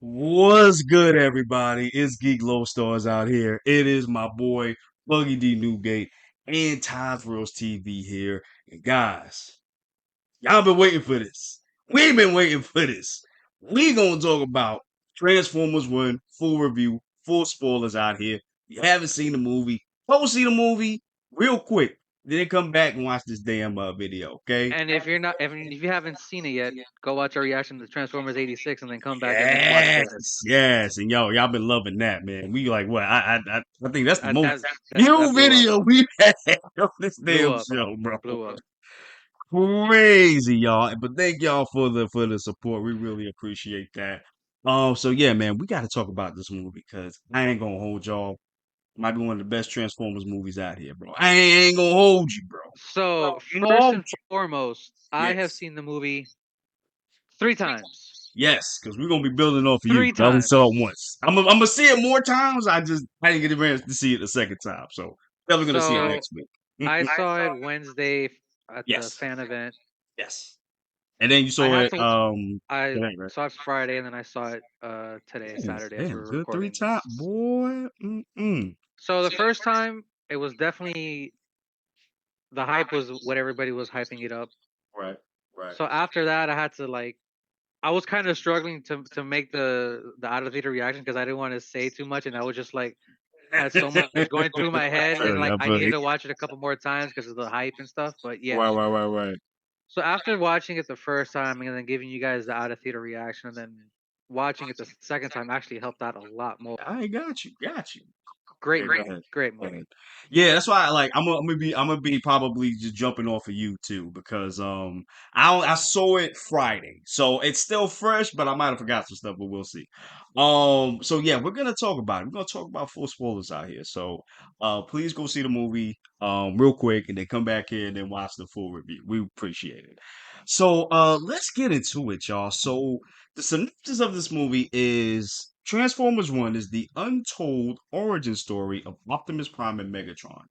What's good, everybody? It's Geek Low Stars out here. It is my boy Buggy D Newgate and tais.worldtv here. And guys, y'all been waiting for this. We've been waiting for this. We gonna talk about Transformers 1 full review, full spoilers out here. If you haven't seen the movie, go see the movie real quick. Then come back and watch this damn video, okay? And if you haven't seen it yet, go watch our reaction to Transformers '86, and then come back and then watch this. Yes, and y'all been loving that, man. We like what I think that's the most That view blew up, video we've had on this blew damn up, show, bro. blew up. Crazy, y'all. But thank y'all for the support. We really appreciate that. So yeah, man, we got to talk about this movie because I ain't gonna hold y'all. Might be one of the best Transformers movies out here, bro. I ain't gonna hold you, bro. So You first know? and foremost, I have Yes. seen the movie 3 times. Yes, because we're gonna be building off of you. Three I only saw it times. once. I'm gonna see it more times. I didn't get a chance to see it the second time, so definitely gonna see it So next week. I saw it Wednesday at the Yes, fan event. yes. And then you I saw had it. to. I Right. saw it Friday, and then I saw it today, Damn, Saturday, as damn, we're good three recording time this. boy. Mm-mm. So the first time, it was definitely the hype was what everybody was hyping it up. Right, right. So after that, I had to I was kind of struggling to make the out of theater reaction because I didn't want to say too much, and I was just had so much going through my head, and Yeah, I needed buddy. to watch it a couple more times because of the hype and stuff. But yeah, Right. so after watching it the first time and then giving you guys the out of theater reaction, and then watching it the second time actually helped out a lot more. I got you. Great Okay, go movie, ahead. great Go ahead. movie. Yeah, that's why I'm gonna be probably just jumping off of you too because I saw it Friday, so it's still fresh, but I might have forgot some stuff, but we'll see. So yeah, we're gonna talk about it. We're gonna talk about full spoilers out here. So please go see the movie real quick and then come back here and then watch the full review. We appreciate it. So let's get into it, y'all. So the synopsis of this movie is Transformers 1 is the untold origin story of Optimus Prime and Megatron,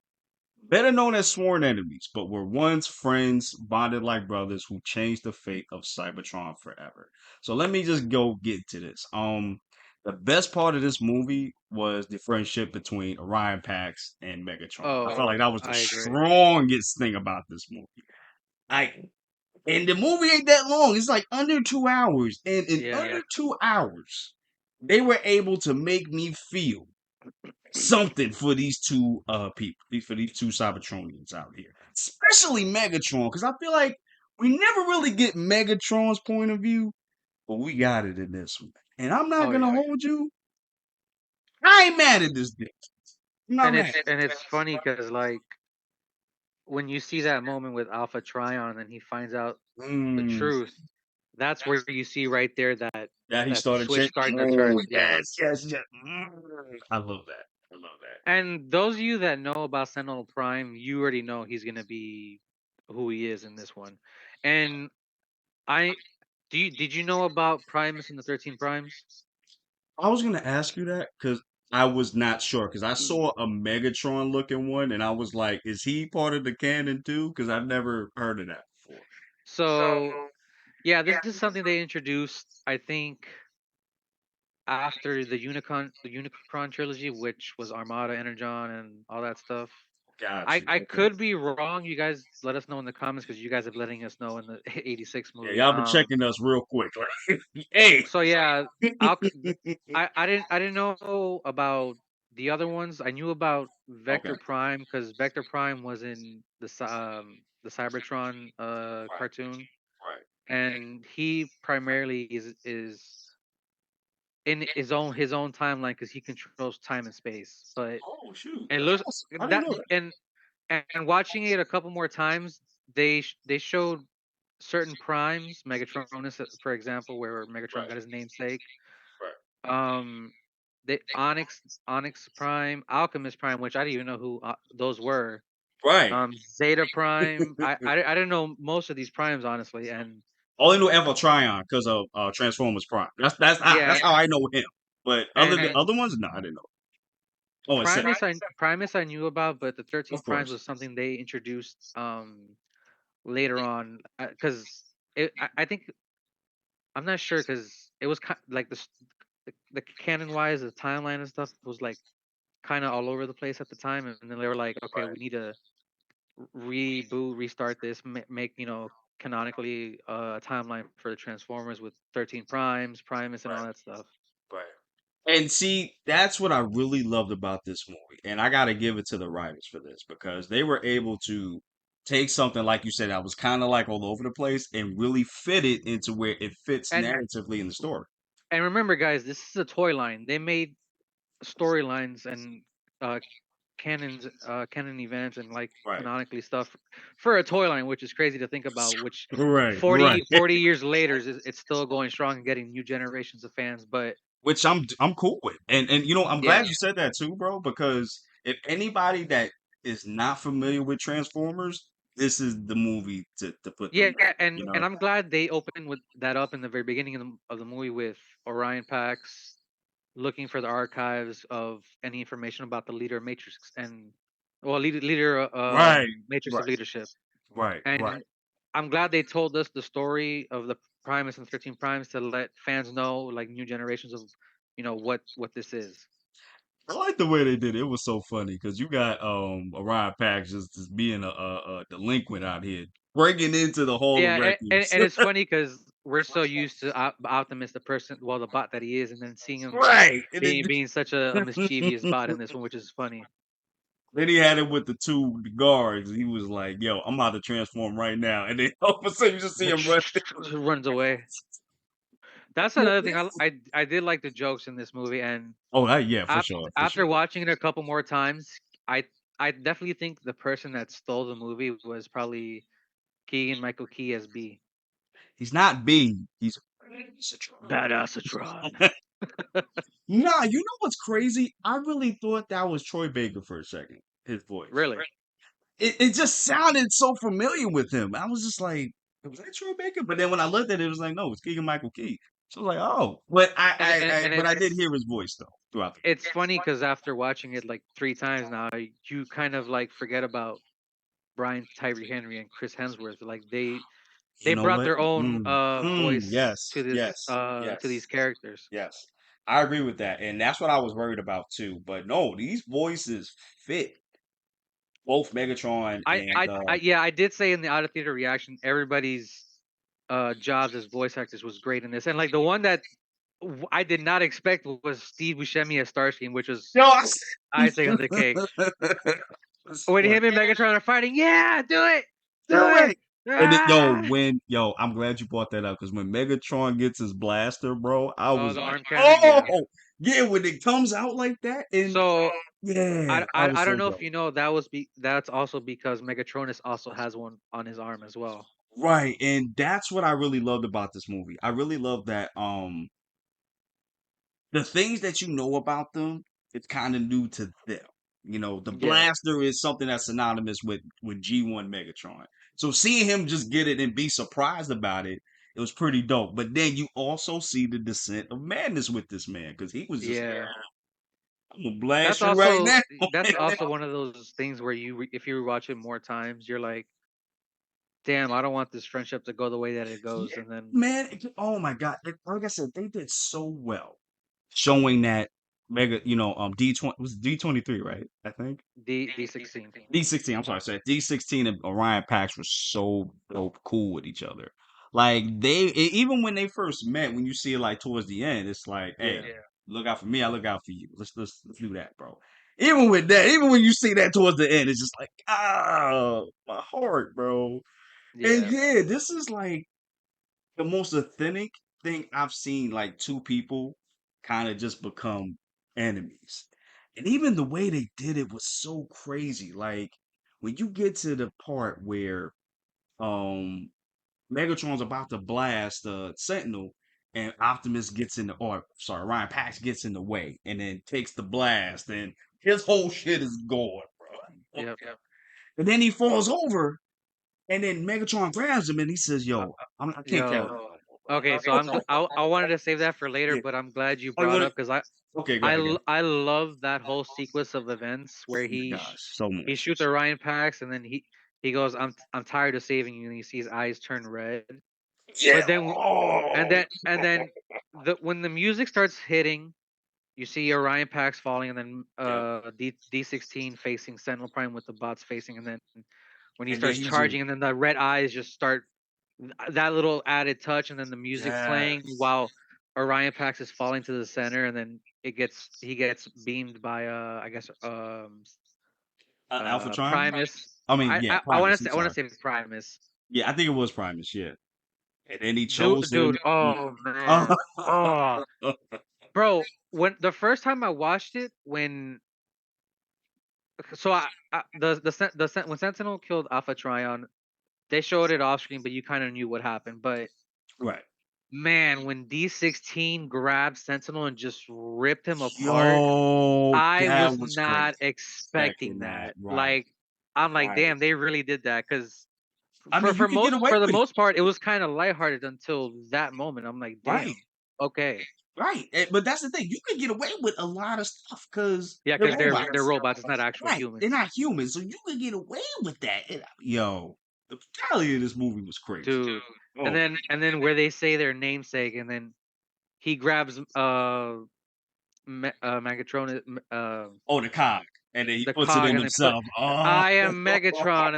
better known as sworn enemies, but were once friends, bonded like brothers who changed the fate of Cybertron forever. So let me just go get to this. The best part of this movie was the friendship between Orion Pax and Megatron. I felt Oh, like that was the I agree. strongest thing about this movie. Like, and the movie ain't that long. It's like under 2 hours. And in Yeah. under 2 hours, they were able to make me feel something for these two people, for these two Cybertronians out here. Especially Megatron, because I feel like we never really get Megatron's point of view, but we got it in this one. And I'm not Oh gonna yeah. hold you. I ain't mad at this bitch. I'm not mad. And it's funny because when you see that moment with Alpha Trion and he finds out the Mm, truth, that's where you see right there that that he started switch changing. starting to Oh, turn. Yeah. yes. I love that. I love that. And those of you that know about Sentinel Prime, you already know he's gonna be who he is in this one. And I did you know about Primus and the 13 Primes? I was gonna ask you that because I was not sure because I saw a Megatron looking one and I was like, is he part of the canon too? Because I've never heard of that before. So yeah, this is something they introduced, I think, after the Unicron trilogy, which was Armada, Energon, and all that stuff. Got you. I Okay. could be wrong. You guys let us know in the comments because you guys have letting us know in the '86 Yeah, movie. y'all been checking us real quick. Like, hey. So yeah, I'll, I didn't know about the other ones. I knew about Okay. Vector Prime because Vector Prime was in the Cybertron Right. cartoon, Right. and he primarily is in his own timeline because he controls time and space. But Oh shoot, it that's looks awesome. I didn't that know that. and watching it a couple more times, they showed certain primes, Megatronus, for example, where Megatron Right. got his namesake. Right. Um, the Onyx Prime, Alchemist Prime, which I didn't even know who those were. Right. Zeta Prime. I didn't know most of these primes honestly, and Only knew Evo Tryon because of Transformers Prime. That's yeah, how I know him. But the and other ones, no, I didn't know. Oh, and Seth, Primus I knew about, but the 13 of Primes course. was something they introduced later on because I think I'm not sure because it was like the the canon wise, the timeline and stuff was like kind of all over the place at the time, and then they were like, okay, we Right. need to reboot, restart this, make canonically a timeline for the Transformers with 13 Primes, Primus, and all Right. that stuff. Right. And see, that's what I really loved about this movie. And I got to give it to the writers for this because they were able to take something, like you said, that was kind of like all over the place and really fit it into where it fits And narratively in the story. remember, guys, this is a toy line. They made storylines and uh, canon events and like Right. canonically stuff for a toy line, which is crazy to think about. Which Right. Right. 40 years later, it's still going strong and getting new generations of fans. But Which I'm cool with. And I'm yeah, glad you said that too, bro, because if anybody that is not familiar with Transformers, this is the movie to put them yeah, in, you and know? I'm glad they opened with that up in the very beginning of the movie with Orion Pax looking for the archives of any information about the leader of Matrix and well, leader Right. Matrix of Right. leadership. Right. Right. And I'm glad they told us the story of the Primus and 13 Primes to let fans know, like new generations of, what this is. I like the way they did it. It was so funny because you got Orion Pax just being a delinquent out here, breaking into the Hall of Yeah, Records. and it's funny because we're so used to Optimus, the person, well, the bot that he is, and then seeing him Right. And being such a mischievous bot in this one, which is funny. then he had it with the two guards. He was like, "Yo, I'm about to transform right now," and then all of a sudden you just see him run. Runs away. That's Yeah. another thing. I did like the jokes in this movie, and Oh, yeah, for sure, for after sure. watching it a couple more times, I I definitely think the person that stole the movie was probably Keegan Michael Key as B. He's not B. He's Badassatron. nah. You know what's crazy? I really thought that was Troy Baker for a second. His voice. Really? It just sounded so familiar with him. I was just like, was that Troy Baker? But then when I looked at it, it was like, no, it's Keegan Michael Key. So I was like, oh, but And but I did hear his voice though throughout the movie. it's funny because after watching it like 3 times now, you kind of like forget about Brian Tyree Henry and Chris Hemsworth. Like You they know brought what? their own voice Yes, to this yes, to these yes, characters. yes. I agree with that, and that's what I was worried about too. But no, these voices fit both Megatron and Yeah, I did say in the out of theater reaction, everybody's jobs as voice actors was great in this, and like the one that I did not expect was Steve Buscemi as Starscream, which was no. icing on the cake. It's When funny. him and Megatron are fighting, yeah, do it, do Do it. it. And then, Ah! I'm glad you brought that up because when Megatron gets his blaster, bro, I Oh, was the like, arm cannon, yeah. oh, yeah, when it comes out like that, and So yeah, I was I don't so know if dope. you know that's also because Megatronus also has one on his arm as well. Right, and that's what I really loved about this movie. I really love that the things that you know about them, it's kind of new to them. You know, the Yeah, blaster is something that's synonymous with G1 Megatron. So seeing him just get it and be surprised about it, it was pretty dope. But then you also see the descent of madness with this man because he was just like, yeah. I'm gonna blast you right now. That's also one of those things where if you rewatch it more times, you're like, damn, I don't want this friendship to go the way that it goes, Yeah, and then man. Oh my God. Like I said, they did so well showing that mega, D20 was D23, right? I think. D16. D16, I'm sorry, so D16 and Orion Pax were so dope cool with each other. Like even when they first met, when you see it like towards the end, it's like, hey, Yeah, look out for me, I look out for you. Let's do that, bro. Even with that, even when you see that towards the end, it's just like, my heart, bro. And yeah, yeah, this is like the most authentic thing I've seen, like two people kind of just become enemies. And even the way they did it was so crazy. Like when you get to the part where um Megatron's about to blast the Sentinel and Optimus gets in the or sorry, Ryan Pax gets in the way and then takes the blast and his whole shit is gone, bro. yep. And then he falls over and then Megatron grabs him and he says, Uh, Yo, I can't carry Yo, you no more, okay, so bro. I wanted to save that for later, Yeah. but I'm glad you Oh, you brought wanna up because okay, go ahead, go ahead. I love that whole sequence of events Oh where my gosh, so he much. shoots Orion Pax and then he goes, I'm tired of saving you, and you see his eyes turn red. Yeah. But then Oh. and then when the music starts hitting you see Orion Pax falling, and then Yeah. D16 facing Sentinel Prime with the bots facing, and then when he And then starts he just charging, and then the red eyes just start that little added touch, and then the music playing yes. while Orion Pax is falling to the center, and then he gets beamed by I guess Alpha Trion? Primus. I mean, yeah, I want to Primus. I'm say sorry. Primus. Yeah, I think it was Primus. Yeah, and then he Dude, chose him. dude, oh man, oh Oh, bro. When the first time I watched it, when so when Sentinel killed Alpha Trion, they showed it off screen, but you kind of knew what happened. But right. man, when D16 grabbed Sentinel and just ripped him apart, Yo, I that was was crazy. not expecting Expecting that. that. Right. Like, I'm like, Right. damn, they really did that. Because I mean, you could get away for the with it. most part, it was kind of lighthearted until that moment. I'm like, damn, Right. okay, Right. But that's the thing. You could get away with a lot of stuff because yeah, they're because they're robots. robots. It's not actual Right. They're humans, not human. So you could get away with that. Yo, the brutality of this movie was crazy. dude. Oh my And then where they say their namesake, and then he grabs Megatron Oh, the cock. And then he the puts it cog, in and then put himself. Oh. I am Megatron,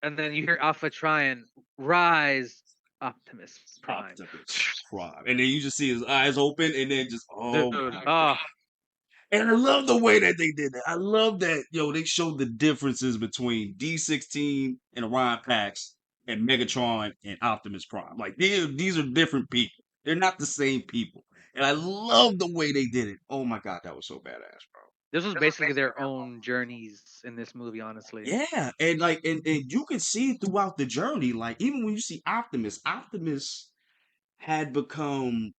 and then you hear Alpha Trion rise, Optimus Prime. Optimus Prime. And then you just see his eyes open and then just, oh Dude, my God. oh, And I love the way that they did that. I love that, they showed the differences between D16 and Orion Pax and Megatron and Optimus Prime. Like, these are different people. They're not the same people. And I love the way they did it. Oh my God, that was so badass, bro. this was basically their own journeys in this movie, honestly. Yeah, and like, and you can see throughout the journey, like even when you see Optimus had become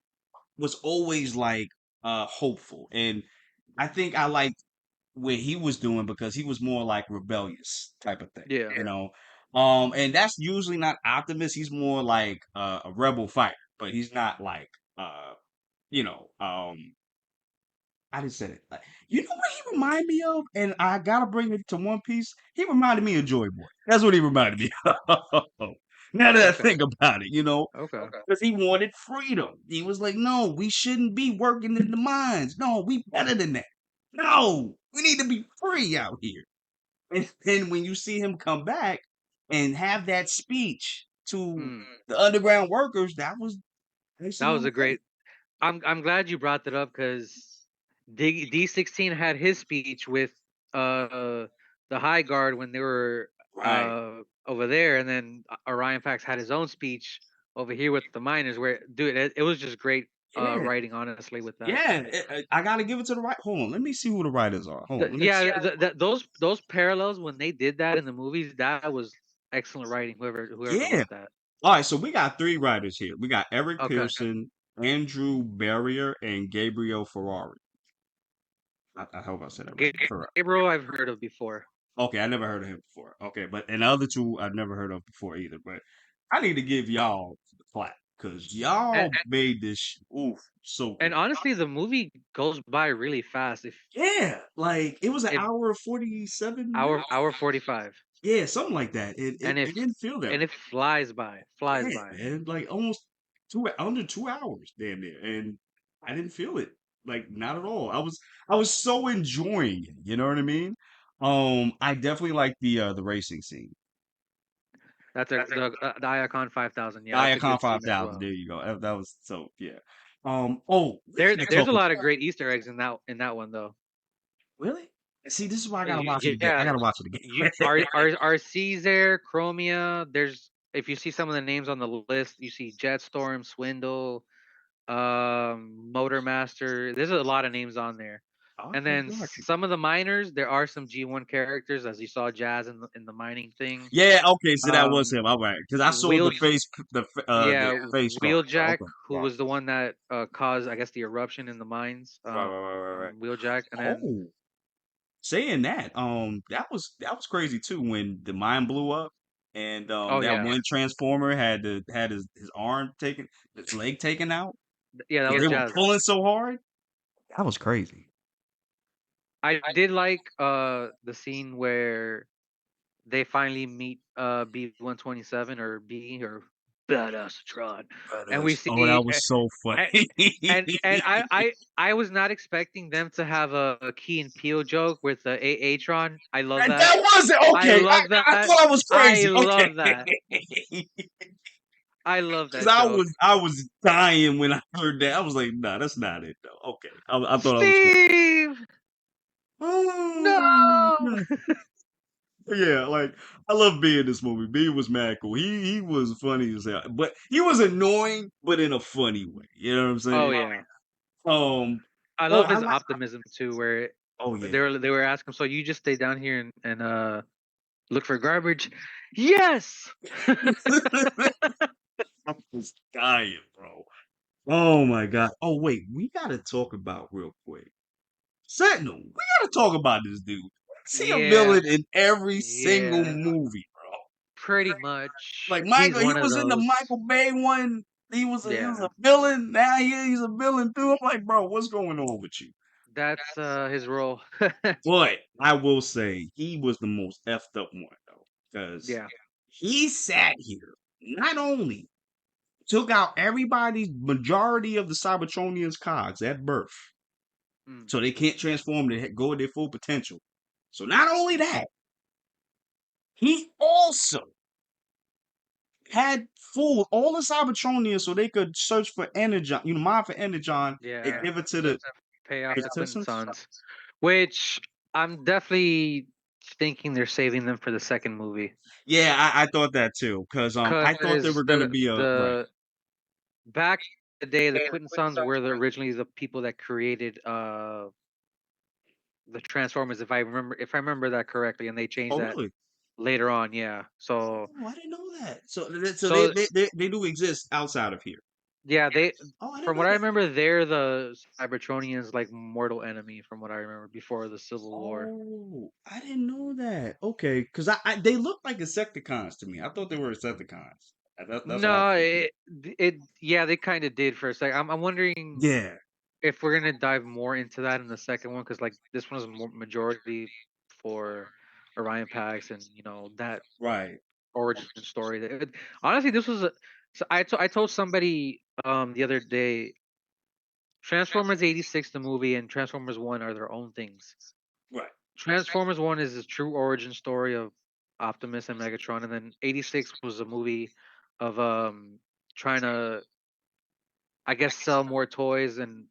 was always like hopeful, and I think I liked what he was doing because he was more like rebellious type of thing, Yeah. and that's usually not Optimus. He's more like a rebel fighter, but he's not like you know um I didn't say it. Like, you know what he reminded me of? And I gotta bring it to One Piece. He reminded me of Joy Boy. That's what he reminded me of. Now that I Okay. think about it, Okay. because he wanted freedom. He was like, no, we shouldn't be working in the mines. No, we better than that. No, we need to be free out here. And then when you see him come back and have that speech to Hmm. the underground workers, that was That icing on was the a cake. great. I'm glad you brought that up because D16 had his speech with the High Guard when they were Right. over there, and then Orion Pax had his own speech over here with the miners. Where, dude, it was just great Yeah. writing, honestly, with that. Yeah, I gotta give it to the right. Hold on, let me see who the writers are. Hold on, let me. Yeah, those parallels when they did that in the movies, that was excellent writing. Whoever Yeah. wrote that. All right, so we got three writers here. We got Eric Okay. Pearson, Andrew Barrier, and Gabriel Ferrari. I hope I said that right. Gabriel, I've heard of before. Okay, I never heard of him before. Okay, but and the other two I've never heard of before either. But I need to give y'all the plaque because And y'all made this oof so and good. honestly, the movie goes by really fast. If Yeah, like it was an it hour 47 minutes. hour 45, Yeah, something like that. It it, and it didn't feel that and way. it flies Yeah, by. man, like almost under 2 hours, damn near, and I didn't feel it, like not at all. I was so enjoying it. You know what I mean? I definitely like the racing scene. That's the Iacon 5000. Yeah, that's a Iacon good scene as 5000. well. There you go. That was so yeah. Oh, we There's can't there's talk. a lot of great Easter eggs in that one though. Really? See, this is why I gotta watch it again. I Yeah, gotta watch it you again. are Caesar, Chromia. There's if you see some of the names on the list, you see Jetstorm, Swindle, Motormaster. There's a lot of names on there. And Okay, then got you. some of the miners, there are some G1 characters, as you saw Jazz in the mining thing. Yeah, okay, so that was Um, him. All right, because I saw Wheel, the face, the yeah, face card. So, Wheeljack, okay, who right, was the one that caused, I guess, the eruption in the mines. right. Wheeljack, and then Oh, saying that, that was crazy too when the mine blew up and oh that yeah, one transformer had his arm taken, his leg taken out yeah, that because was they were Jazz. pulling so hard. That was crazy. I did like the scene where they finally meet B127 or B or Badassatron, But, and we oh, that see, was so and funny. I was not expecting them to have a Key and Peele joke with the Atron. I love And that. that was it. I Okay, love I that. thought I was I crazy. Okay, love that. I love because that joke. I was dying when I heard that. I was like, nah, that's not it though. Okay, I thought I was crazy. Steve, Oh, no. no. Yeah, like I love B in this movie. B was mad cool. He was funny as hell, but he was annoying, but in a funny way. You know what I'm Oh saying? yeah, Um. I Oh, love I his like. optimism too. Where Oh they yeah. were asking, so you just stay down here and look for garbage? Yes. I was dying, bro. Oh my god. Oh wait, we gotta talk about real quick. Sentinel. We gotta talk about this dude. See a Yeah, villain in every single yeah, movie, bro. pretty much. Like He's Michael, he one of was in the those. Michael Bay one. He was Yeah, a villain. Now he's a villain too. I'm like, bro, what's going on with you? that's his role. But I will say he was the most effed up one though, because Yeah. he sat here, not only took out everybody's majority of the Cybertronians' cogs at birth, Mm. so they can't transform to go at their full potential. So not only that, he also had fooled all the Cybertronians so they could search for Energon, mine for Energon, and Yeah, give it to to the pay off the Quinton Quintessence. Sons, which I'm definitely thinking they're saving them for the second movie. Yeah, I thought that too, because I thought they Because were gonna be a right. the back in the day, the Quinton Sons were originally the people that created the Transformers. If I remember that correctly, and they changed Oh that really? later on. Yeah. So Oh, I didn't know that. So so they do exist outside of here. yeah, Oh, I didn't from know what I that. remember, they're the Cybertronians' like mortal enemy. From what I remember before the Civil War. Oh, I didn't know that. Okay, because I they look like Insecticons to me. I thought they were Insecticons. That's what I No, think. yeah, they kind of did for a second. I'm wondering Yeah, if we're gonna dive more into that in the second one, because like this one is more majority for Orion Pax and that right, origin story. Honestly, this was so I told somebody the other day, Transformers '86 the movie and Transformers One are their own things. right. Transformers One is the true origin story of Optimus and Megatron, and then '86 was a movie of trying to, I guess, sell more toys, and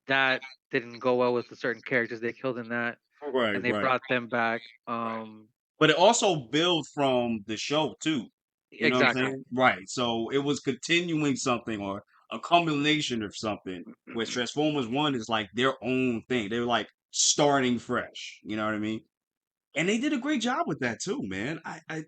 that didn't go well with the certain characters they killed in that, Right, and they right. brought them back. But it also built from the show too. You know what I'm Exactly. saying? Right. So it was continuing something or a culmination of something. Where Transformers One is like their own thing. They're like starting fresh. You know what I mean? And they did a great job with that too, man.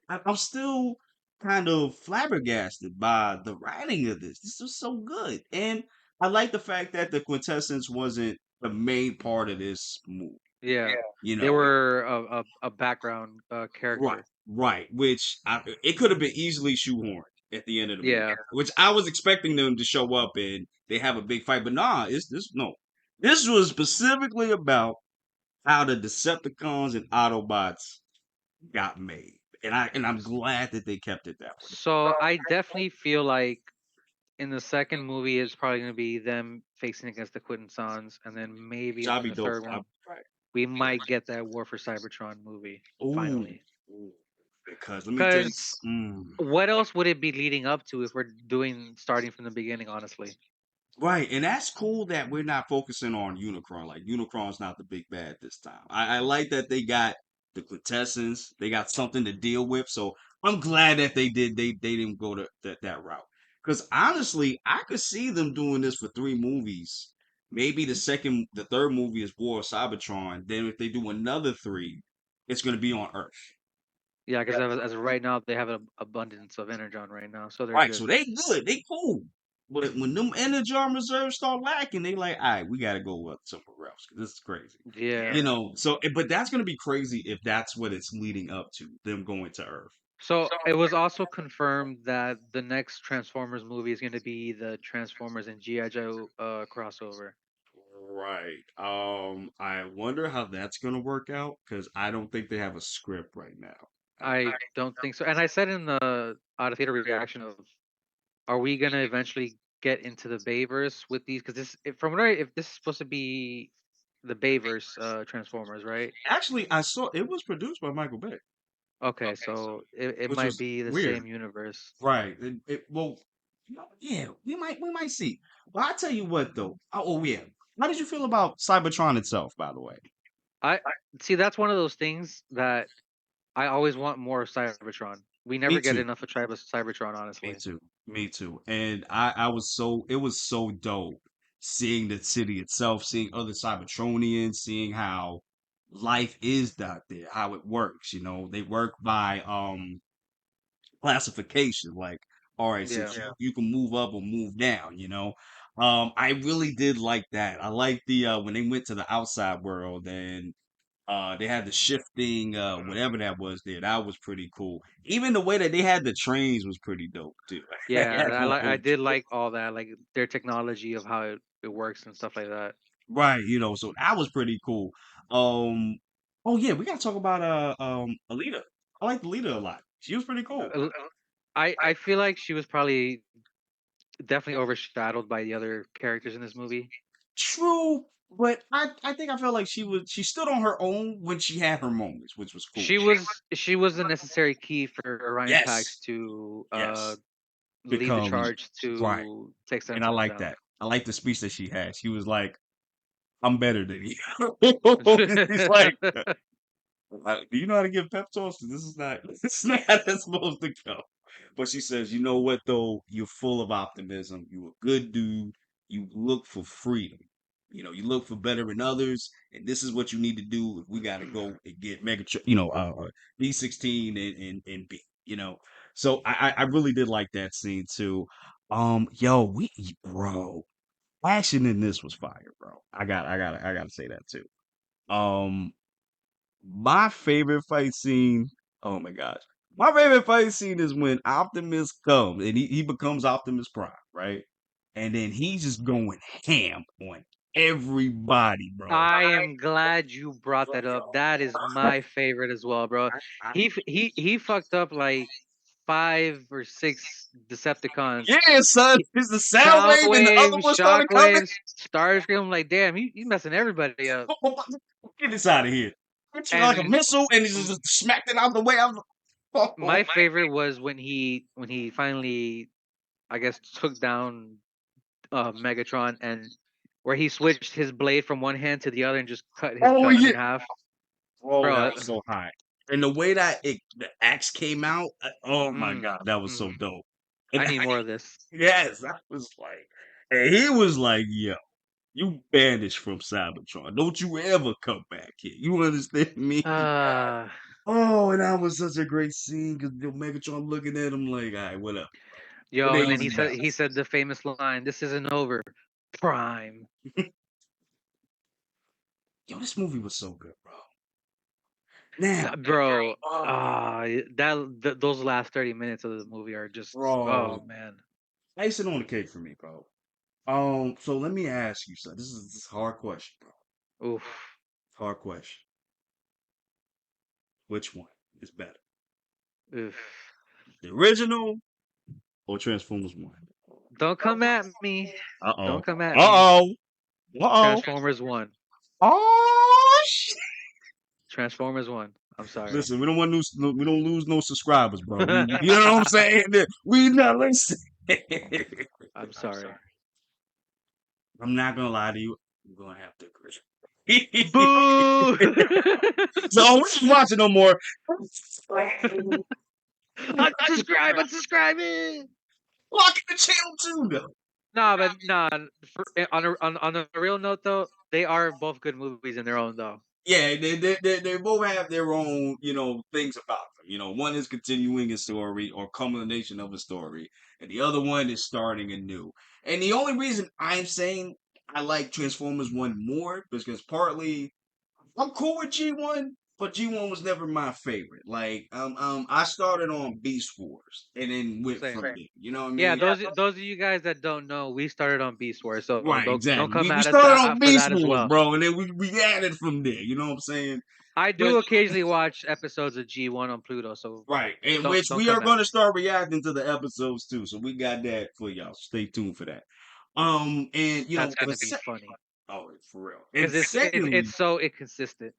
I'm still kind of flabbergasted by the writing of this. This was so good, and I like the fact that the quintessence wasn't the main part of this movie. Yeah, You they know, were a background right, character. right. It could have been easily shoehorned at the end of the movie, Yeah. which I was expecting them to show up and they have a big fight, but nah, it's this no. This was specifically about how the Decepticons and Autobots got made. I'm glad that they kept it that way. So I definitely feel like in the second movie it's probably gonna be them facing against the Quinton Sons, and then maybe Which in I'll be the dope. third one we might get that War for Cybertron movie Ooh, finally. ooh, because let me tell you. Because Mm. what else would it be leading up to if we're doing starting from the beginning? Honestly. Right, and that's cool that we're not focusing on Unicron. Like Unicron's not the big bad this time. I like that they got the quintessence. They got something to deal with. So I'm glad that they didn't go that route. Because honestly, I could see them doing this for 3 movies. Maybe the third movie is War of Cybertron. Then if they do another three, it's going to be on Earth. Yeah, because as of right now they have an abundance of energon right now, so they're Right, good. so they good, they cool. But when them energon reserves start lacking, they like, all right, we got to go somewhere else because this is crazy. Yeah. So but that's gonna be crazy if that's what it's leading up to, them going to Earth. So it was also confirmed that the next Transformers movie is going to be the Transformers and GI Joe crossover. Right. I wonder how that's gonna work out because I don't think they have a script right now. I don't think so. And I said in the out of theater reaction of, are we gonna eventually get into the Bayverse with these? Because from what if this is supposed to be the Bayverse Transformers, right? Actually, I saw it was produced by Michael Bay, Okay, so it which might was be the weird. same universe. Right. Well, yeah, we might see. Well, I tell you what though. Yeah. How did you feel about Cybertron itself, by the way? I see that's one of those things that I always want more of Cybertron. We Me never get too. enough of Cybertron, Me honestly. too. Me too. And I was so it was so dope seeing the city itself, seeing other Cybertronians, seeing how life is out there, how it works. They work by classification. Like, all right, Yeah. since you can move up or move down. I really did like that. I like the when they went to the outside world and they had the shifting whatever that was there. That was pretty cool. Even the way that they had the trains was pretty dope too. They Yeah, had one I whole did like all that, like their technology of how it works and stuff like that. right, so that was pretty cool. Um oh yeah, we gotta talk about Alita. I like Alita a lot. She was pretty cool. Uh, I feel like she was probably definitely overshadowed by the other characters in this movie. True, but I think I felt like she stood on her own when she had her moments, which was cool. She was the necessary key for Orion Yes, Pax to yes. lead the Become charge right. to take And I Sentinel like down. that. I like the speech that she had. She was like, I'm better than you. He's like, do you know how to give pep talks? This is not this is not how that's supposed to go. But she says, you know what though? You're full of optimism. You a good dude. You look for freedom. You look for better in others, and this is what you need to do if we gotta go and get B16 and B. So I really did like that scene too. Yo, bro, action in this was fire, bro. I gotta say that too. Um, my favorite fight scene, oh my gosh. My favorite fight scene is when Optimus comes and he becomes Optimus Prime, right? And then he's just going ham on everybody, bro. I am glad you brought that up. That is my favorite as well, bro. He fucked up like 5 or 6 Decepticons. Yeah, son. It's the sound Sound wave and the other waves, one started shock coming. waves, Starscream. Like, damn, he messing everybody up. Get this out of here. It's like a And missile and he just smacked it out the way. my favorite was when he finally, I guess, took down Megatron, and where he switched his blade from one hand to the other and just cut his Oh gun yeah. in half. Oh, Bro, that was so high. And the way that the axe came out, oh my mm, God, that was so mm, dope. And I need more of this. yes, that was like, and he was like, yo, you banished from Cybertron. Don't you ever come back here. You understand me? Uh, Oh, and that was such a great scene because Megatron looking at him like, all right, what up? What yo, and then is he it said now? he said the famous line, "This isn't over, Prime." Yo, this movie was so good, bro. Now, Bro, oh, those last 30 minutes of the movie are just, oh bro, man. icing on the cake for me, bro. So let me ask you something. This is a hard question, bro. Oof. Hard question. Which one is better? Oof. The original or Transformers 1? Don't come at me. Uh-oh. Don't come at me. Uh-oh. Uh-oh. Transformers 1. Oh, shit. Transformers 1. I'm sorry. Listen, we don't lose no subscribers, bro. You know what I'm saying? We not listen. I'm sorry. I'm not gonna lie to you. I'm gonna have to agree. Boo! So we're not watching no more. Unsubscribe, unsubscribe it. Blocking the channel too, though. Nah, but nah. On a real note though, they are both good movies in their own though. Yeah, they both have their own, things about them. One is continuing a story or culmination of a story, and the other one is starting anew. And the only reason I'm saying I like Transformers 1 more is because partly I'm cool with G1, but G1 was never my favorite. Like, I started on Beast Wars and then went from Same. there. You know what I Yeah, mean? those of you guys that don't know, we started on Beast Wars, so Right, don't exactly. come We at us started on for Beast that as Wars, well. bro, and then we added from there. You know what I'm saying? I But do occasionally watch episodes of G1 on Pluto, so right, in don't which don't we come are at going to me. start reacting to the episodes too. So we got that for y'all. Stay tuned for that. And That's gonna be funny oh, for real. And because it's secondly, so inconsistent.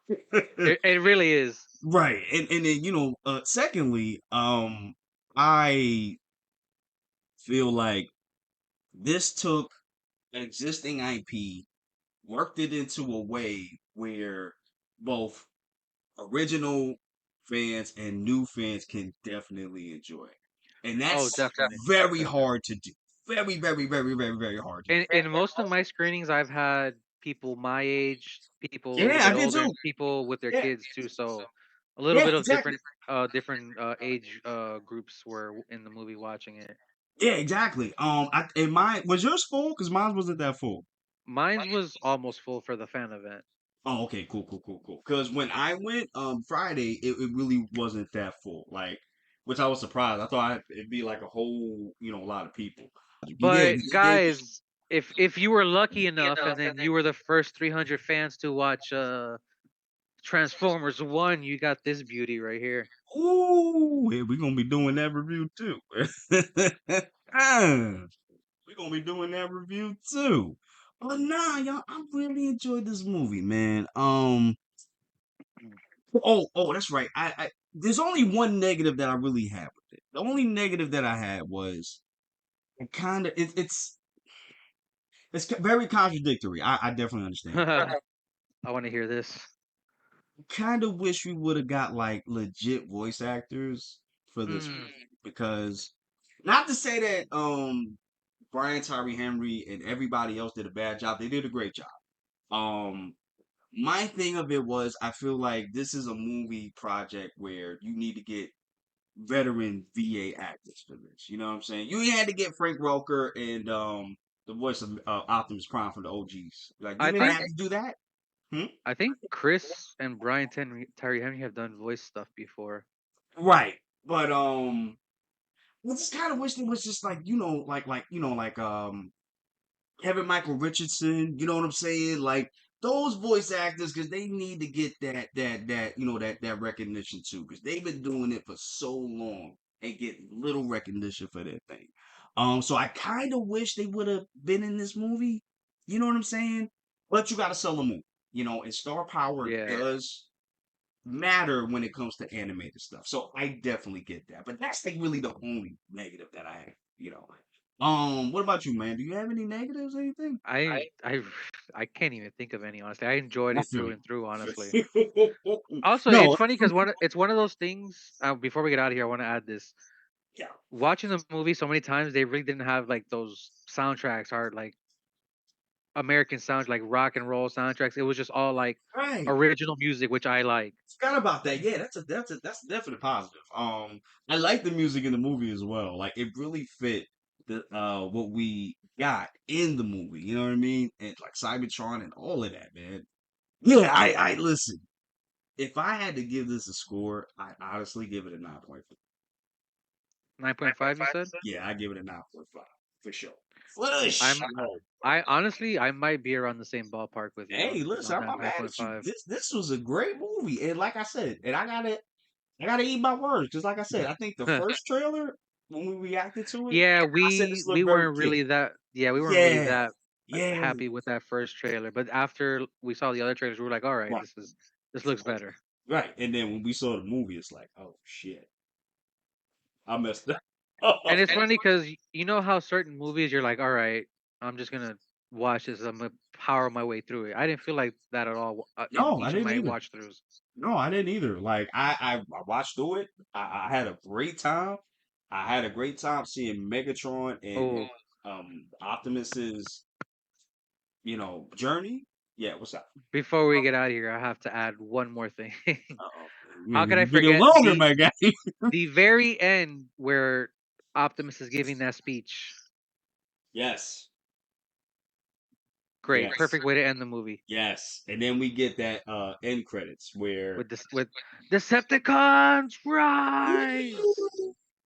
It really is. right, and then secondly, I feel like this took an existing IP, worked it into a way where both original fans and new fans can definitely enjoy it. And Oh, that's definitely. very hard to do. Very, very, very, very, very hard to do. In most of my screenings, I've had people my age, people a little Yeah, I bit did older, too. and people with their Yeah, kids too. So a little yeah, bit of exactly. different age groups were in the movie watching it. Yeah, exactly. And mine was yours full because mine wasn't that full. Mine's was almost full for the fan event. Oh, okay, cool, cool, cool, cool. Because when I went Friday, it really wasn't that full. Like, which I was surprised. I thought it'd be like a whole, lot of people. Yeah, But guys, if you were lucky enough and then you were the first 300 fans to watch Transformers 1, you got this beauty right here. ooh, yeah, we're gonna be doing that review too. We're gonna be doing that review too. But nah, y'all, I really enjoyed this movie, man. That's right. There's only one negative that I really had with it. The only negative that I had was it kind of it's very contradictory. I definitely understand. I want to hear this. Kind of wish we would have got like legit voice actors for this Mm. movie because not to say that Brian Tyree Henry and everybody else did a bad job. They did a great job. Um my thing of it was I feel like this is a movie project where you need to get veteran VA actors for this. You know what I'm saying? You had to get Frank Welker and the voice of Optimus Prime from the OGs. Like you I didn't think have to do that. Hmm? I think Chris and Brian Tyree Henry have done voice stuff before. Right. But I just kind of wish it was just like Kevin Michael Richardson. You know what I'm saying? Like those voice actors because they need to get that recognition too because they've been doing it for so long and get little recognition for their thing. So I kind of wish they would have been in this movie. You know what I'm saying? But you got to sell the movie. And star power Yeah. does matter when it comes to animated stuff. So I definitely get that. But that's like really the only negative that I have. What about you, man? Do you have any negatives or anything? I I I can't even think of any honestly. I enjoyed I it feel through you. and through honestly. I feel you. Also, it's No, funny because it's one of those things. Before we get out of here, I want to add this. yeah, Watching the movie so many times, they really didn't have like those soundtracks, hard like American sound, like rock and roll soundtracks. It was just all like right. original music, which I like. Forgot about that. Yeah, that's definitely positive. I like the music in the movie as well. Like it really fit the what we got in the movie. You know what I mean? And like Cybertron and all of that, man. Yeah, I listen. If I had to give this a score, I honestly give it a 9.5. 9.5, you said? Yeah, I give it a 9.5 for sure. For I'm sure. I honestly I might be around the same ballpark with you Hey, listen, on I'm that not mad nine at you. 9.5. This was a great movie, and like I said, and I gotta eat my words because, like I said, I think the first trailer when we reacted to it, Yeah, I said this we looked very weren't kid. really that yeah, we weren't really Yeah, that yeah, happy with that first trailer, but after we saw the other trailers, we were like, all right, right, this looks better. right. And then when we saw the movie, it's like, oh shit, I messed up. And it's funny because you know how certain movies you're like, all right, I'm just gonna watch this. I'm gonna power my way through it. I didn't feel like that at all in No, I each of didn't my either. watch throughs. No, I didn't either. Like I watched through it. I had a great time. I had a great time seeing Megatron and Oh, Optimus's journey. Yeah, what's up? before we get out of here, I have to add one more thing. Uh-oh. How could I You've been here forget longer, my guy. the very end where Optimus is giving that speech? Yes. Great, Yes. perfect way to end the movie Yes. And then we get that end credits where with this with Decepticons rise.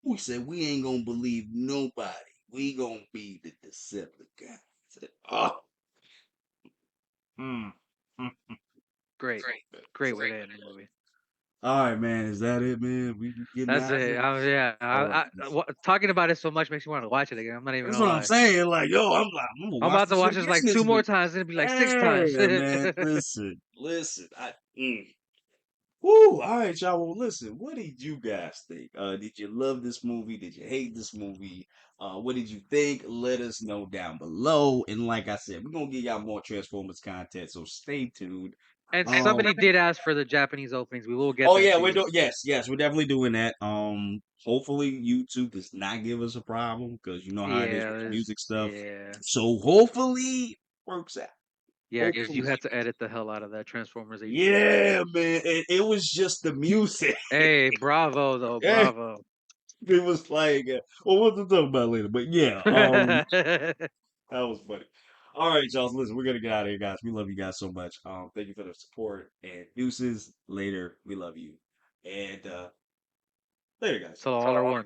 we said we ain't gonna believe nobody. We gonna be the Decepticons. Oh. Mm. Mm. great, great way to end the movie. All right, man. Is that it, man? We getting That's out of it. here. Yeah, All right. talking about it so much makes me want to watch it again. I'm not even That's gonna what I'm lie. saying. Like, yo, I'm gonna I'm watch about to this watch this again like this 2 more week. times. It'll be like 6 times. Yeah, man. Listen. Woo! All right, y'all. Well, listen. What did you guys think? Did you love this movie? Did you hate this movie? What did you think? Let us know down below. And like I said, we're gonna give y'all more Transformers content, so stay tuned. And Um, somebody did ask for the Japanese openings. We will get oh that yeah, to we're you. doing yes, we're definitely doing that. Hopefully YouTube does not give us a problem because you know how it is Yeah, with the there's music stuff. yeah. So hopefully works out. Yeah, because you Hopefully. had to edit the hell out of that Transformers HD. Yeah, man. It was just the music. Hey, bravo though, Yeah, bravo. it was like, well, we'll talk about it later. But yeah, that was funny. All right, y'all. Listen, we're gonna get out of here, guys. We love you guys so much. Thank you for the support and deuces. Later, we love you, and later, guys. So all are one.